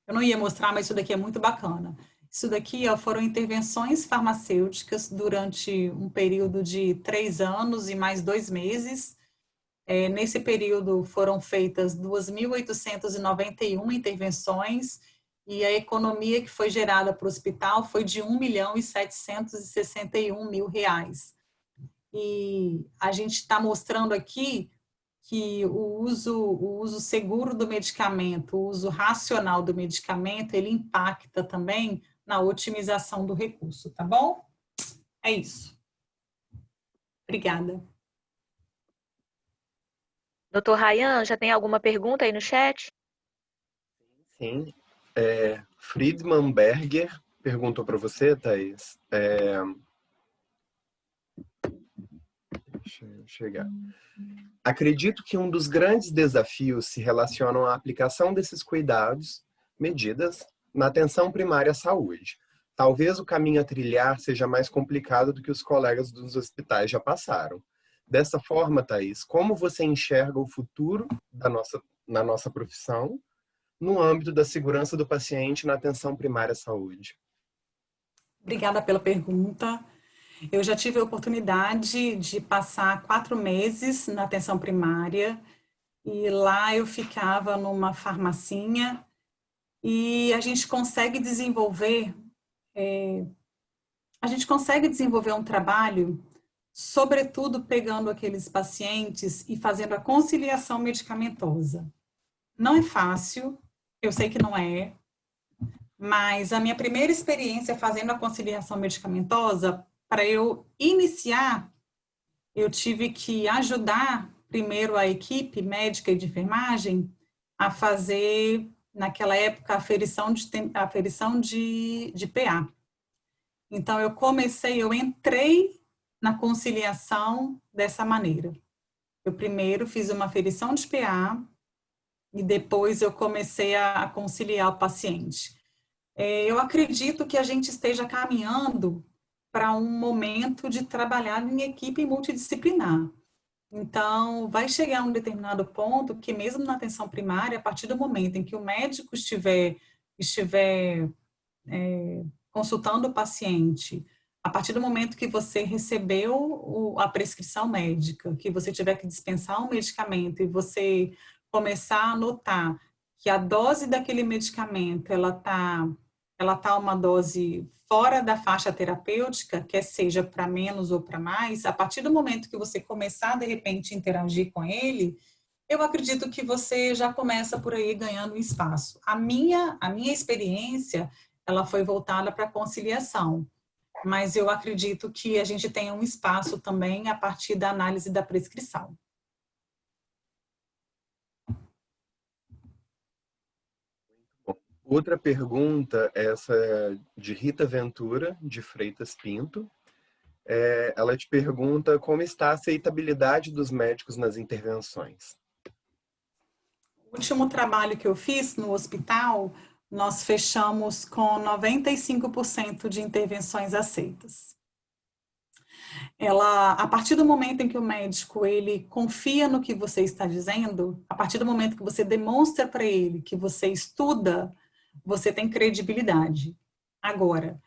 eu não ia mostrar, mas isso daqui é muito bacana. Isso daqui, ó, foram intervenções farmacêuticas durante um período de 3 anos e mais 2 meses. Nesse período foram feitas 2.891 intervenções, e a economia que foi gerada para o hospital foi de R$1.761.000. E a gente está mostrando aqui que o uso seguro do medicamento, o uso racional do medicamento, ele impacta também na otimização do recurso, tá bom? É isso. Obrigada. Doutor Rayan, já tem alguma pergunta aí no chat? Sim. Friedman Berger perguntou para você, Thaís. Deixa eu chegar. Acredito que um dos grandes desafios se relacionam à aplicação desses cuidados, medidas, na atenção primária à saúde. Talvez o caminho a trilhar seja mais complicado do que os colegas dos hospitais já passaram. Dessa forma, Thaís, como você enxerga o futuro na nossa profissão no âmbito da segurança do paciente na atenção primária à saúde? Obrigada pela pergunta. Eu já tive a oportunidade de passar 4 meses na atenção primária, e lá eu ficava numa farmacinha, e a gente consegue desenvolver um trabalho sobretudo pegando aqueles pacientes e fazendo a conciliação medicamentosa. Não é fácil, eu sei que não é, mas a minha primeira experiência fazendo a conciliação medicamentosa, para eu iniciar, eu tive que ajudar primeiro a equipe médica e de enfermagem a fazer, naquela época, a aferição de PA. Então, eu entrei na conciliação dessa maneira. Eu primeiro fiz uma aferição de PA e depois eu comecei a conciliar o paciente. Eu acredito que a gente esteja caminhando para um momento de trabalhar em equipe multidisciplinar. Então, vai chegar um determinado ponto que mesmo na atenção primária, a partir do momento em que o médico estiver consultando o paciente, a partir do momento que você recebeu a prescrição médica, que você tiver que dispensar um medicamento e você começar a notar que a dose daquele medicamento, ela tá uma dose fora da faixa terapêutica, quer seja para menos ou para mais, a partir do momento que você começar, de repente, a interagir com ele, eu acredito que você já começa por aí ganhando espaço. A minha experiência, ela foi voltada para a conciliação, mas eu acredito que a gente tem um espaço também a partir da análise da prescrição. Outra pergunta, essa é de Rita Ventura, de Freitas Pinto. Ela te pergunta como está a aceitabilidade dos médicos nas intervenções. O último trabalho que eu fiz no hospital, nós fechamos com 95% de intervenções aceitas. A partir do momento em que o médico ele confia no que você está dizendo, a partir do momento que você demonstra para ele que você estuda, você tem credibilidade. Agora,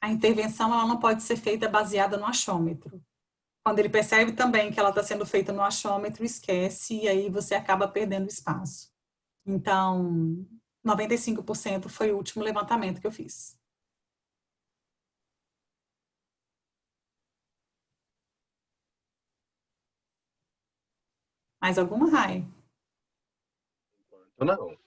a intervenção ela não pode ser feita baseada no achômetro. Quando ele percebe também que ela está sendo feita no achômetro, esquece e aí você acaba perdendo espaço. Então, 95% foi o último levantamento que eu fiz. Mais alguma, Rai? Não.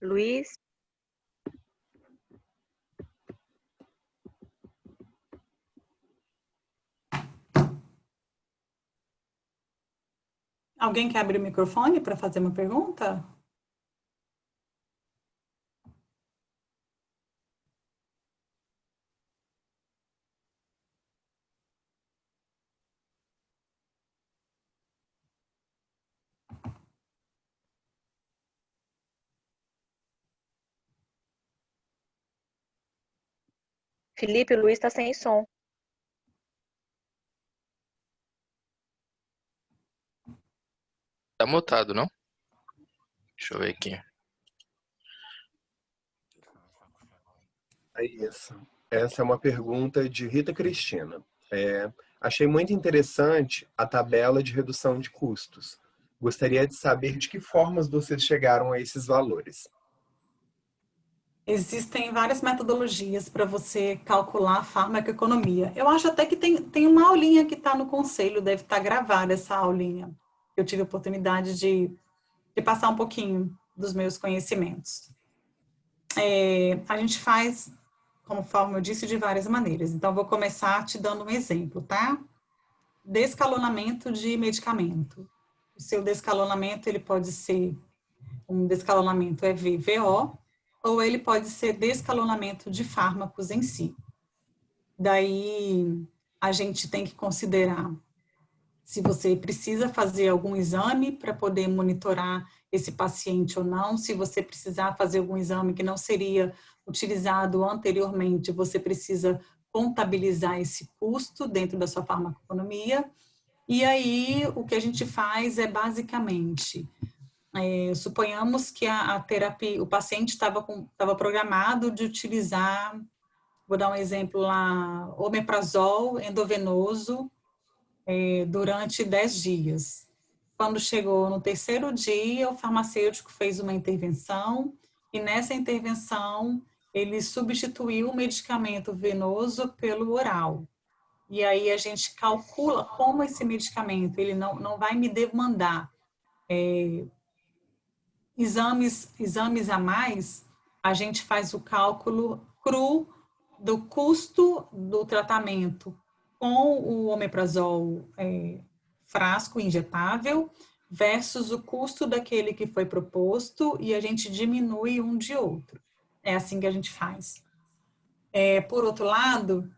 Luiz? Alguém quer abrir o microfone para fazer uma pergunta? Felipe, o Luiz está sem som. Tá mutado, não? Deixa eu ver aqui. É isso. Essa é uma pergunta de Rita Cristina. Achei muito interessante a tabela de redução de custos. Gostaria de saber de que formas vocês chegaram a esses valores. Existem várias metodologias para você calcular a farmacoeconomia. Eu acho até que tem uma aulinha que está no conselho, deve estar gravada essa aulinha. Eu tive a oportunidade de passar um pouquinho dos meus conhecimentos. A gente faz, conforme eu disse, de várias maneiras. Então, vou começar te dando um exemplo, tá? Descalonamento de medicamento. O seu descalonamento, ele pode ser um descalonamento EVVO, ou ele pode ser descalonamento de fármacos em si. Daí, a gente tem que considerar se você precisa fazer algum exame para poder monitorar esse paciente ou não, se você precisar fazer algum exame que não seria utilizado anteriormente, você precisa contabilizar esse custo dentro da sua farmacoeconomia. E aí, o que a gente faz é basicamente... suponhamos que a terapia, o paciente estava programado de utilizar, vou dar um exemplo lá, omeprazol endovenoso durante 10 dias. Quando chegou no terceiro dia, o farmacêutico fez uma intervenção e nessa intervenção ele substituiu o medicamento venoso pelo oral. E aí a gente calcula como esse medicamento, ele não vai me demandar exames a mais, a gente faz o cálculo cru do custo do tratamento com o omeprazol frasco injetável versus o custo daquele que foi proposto e a gente diminui um de outro. É assim que a gente faz. Por outro lado,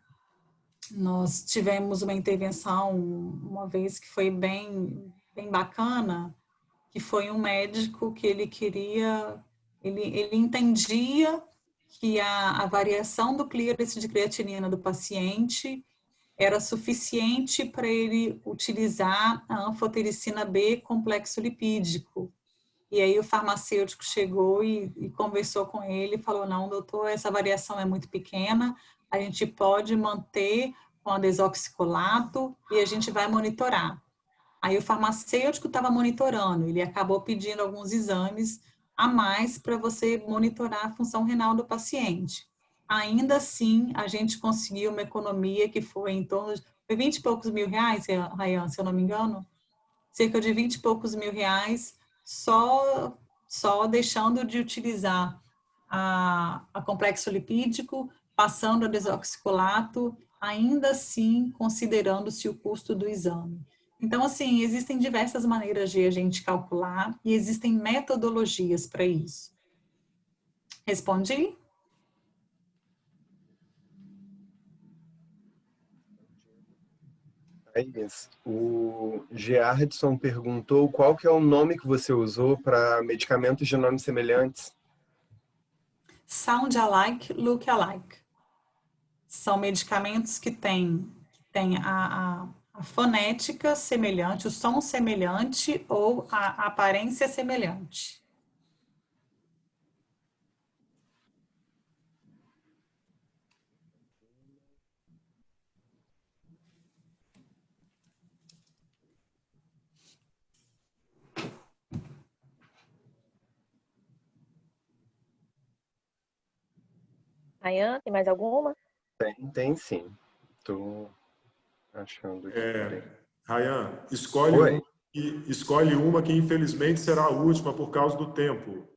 nós tivemos uma intervenção uma vez que foi bem bacana, que foi um médico que ele queria, ele entendia que a variação do clearance de creatinina do paciente era suficiente para ele utilizar a anfotericina B complexo lipídico. E aí o farmacêutico chegou e conversou com ele e falou, não, doutor, essa variação é muito pequena, a gente pode manter com a desoxicolato e a gente vai monitorar. Aí o farmacêutico estava monitorando, ele acabou pedindo alguns exames a mais para você monitorar a função renal do paciente. Ainda assim, a gente conseguiu uma economia que foi em torno de 20 e poucos mil reais, Rayan, se eu não me engano, cerca de 20 e poucos mil reais, só deixando de utilizar a complexo lipídico, passando a desoxicolato, ainda assim considerando-se o custo do exame. Então, assim, existem diversas maneiras de a gente calcular e existem metodologias para isso. Respondi? É isso. O Gerardson perguntou qual que é o nome que você usou para medicamentos de nomes semelhantes. Sound alike, look alike. São medicamentos que têm a fonética semelhante, o som semelhante ou a aparência semelhante. Rayan, tem mais alguma? Tem sim. Estou achando aqui. Rayan, Oi. escolhe uma que infelizmente será a última por causa do tempo.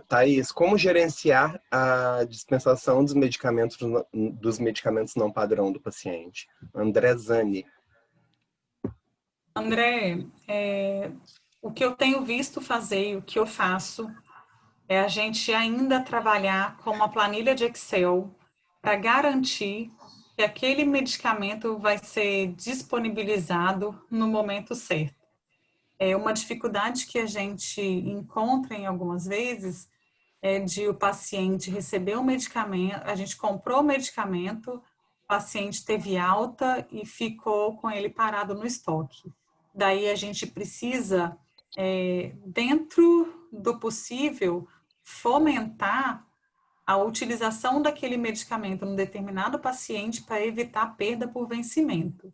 Thaís, como gerenciar a dispensação dos medicamentos não padrão do paciente? André Zani. André, o que eu tenho visto fazer e o que eu faço é a gente ainda trabalhar com uma planilha de Excel para garantir que aquele medicamento vai ser disponibilizado no momento certo. É uma dificuldade que a gente encontra em algumas vezes é de o paciente receber o medicamento, a gente comprou o medicamento, o paciente teve alta e ficou com ele parado no estoque. Daí a gente precisa, dentro do possível, fomentar a utilização daquele medicamento num determinado paciente para evitar perda por vencimento.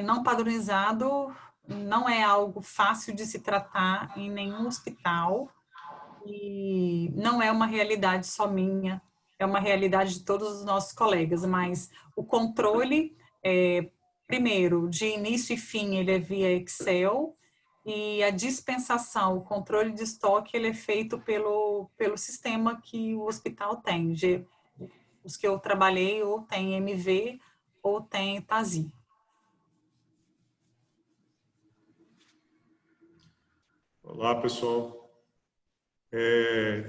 Não padronizado não é algo fácil de se tratar em nenhum hospital e não é uma realidade só minha, é uma realidade de todos os nossos colegas, mas o controle, primeiro, de início e fim, ele é via Excel, e a dispensação, o controle de estoque, ele é feito pelo sistema que o hospital tem. Os que eu trabalhei ou tem MV ou tem TASI. Olá, pessoal.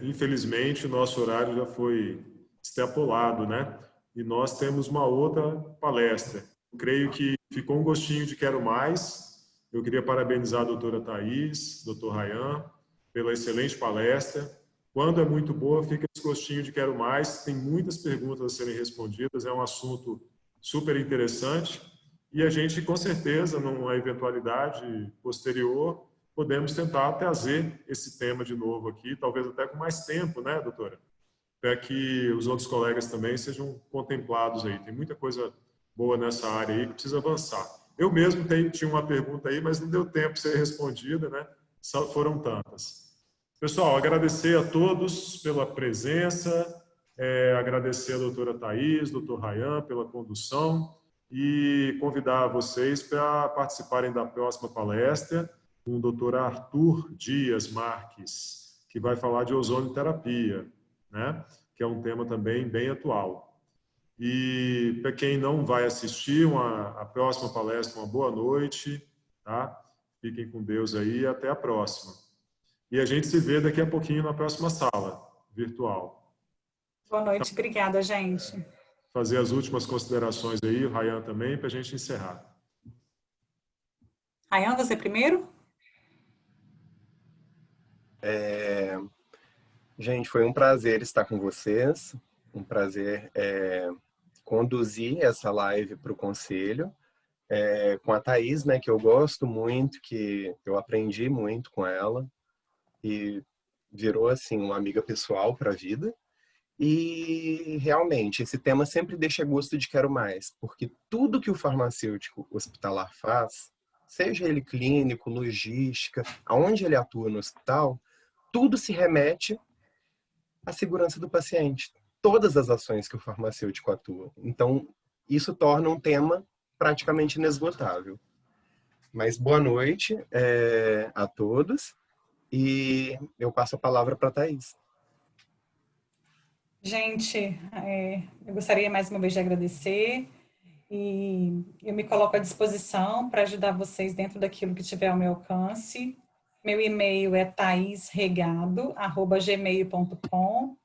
Infelizmente, o nosso horário já foi extrapolado, né? E nós temos uma outra palestra. Eu creio que ficou um gostinho de quero mais. Eu queria parabenizar a doutora Thaís, doutor Rayan, pela excelente palestra. Quando é muito boa, fica esse gostinho de quero mais. Tem muitas perguntas a serem respondidas, é um assunto super interessante. E a gente, com certeza, numa eventualidade posterior, podemos tentar trazer esse tema de novo aqui, talvez até com mais tempo, né, doutora? Para que os outros colegas também sejam contemplados aí. Tem muita coisa boa nessa área aí que precisa avançar. Eu mesmo tinha uma pergunta aí, mas não deu tempo de ser respondida, né? Só foram tantas. Pessoal, agradecer a todos pela presença, agradecer a doutora Thais, doutor Rayan pela condução e convidar vocês para participarem da próxima palestra com o doutor Arthur Dias Marques, que vai falar de ozonoterapia, né? Que é um tema também bem atual. E para quem não vai assistir a próxima palestra, uma boa noite, tá? Fiquem com Deus aí e até a próxima. E a gente se vê daqui a pouquinho na próxima sala virtual. Boa noite, obrigada, gente. Fazer as últimas considerações aí, o Rayan também, para a gente encerrar. Rayan, você primeiro? Gente, foi um prazer estar com vocês, um prazer conduzir essa live para o Conselho, com a Thais, né, que eu gosto muito, que eu aprendi muito com ela, e virou, assim, uma amiga pessoal para a vida. E, realmente, esse tema sempre deixa gosto de quero mais, porque tudo que o farmacêutico hospitalar faz, seja ele clínico, logística, aonde ele atua no hospital, tudo se remete à segurança do paciente. Todas as ações que o farmacêutico atua. Então, isso torna um tema praticamente inesgotável. Mas boa noite a todos e eu passo a palavra para a Thais. Gente, eu gostaria mais uma vez de agradecer e eu me coloco à disposição para ajudar vocês dentro daquilo que tiver ao meu alcance. Meu e-mail é thaisregado@gmail.com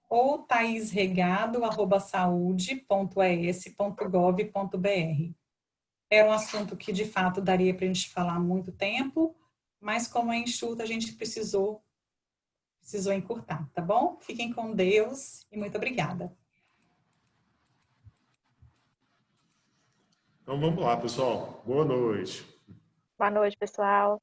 ou thaisregado@saude.es.gov.br. Era um assunto que, de fato, daria para a gente falar há muito tempo, mas como é enxuto, a gente precisou encurtar, tá bom? Fiquem com Deus e muito obrigada. Então vamos lá, pessoal. Boa noite. Boa noite, pessoal.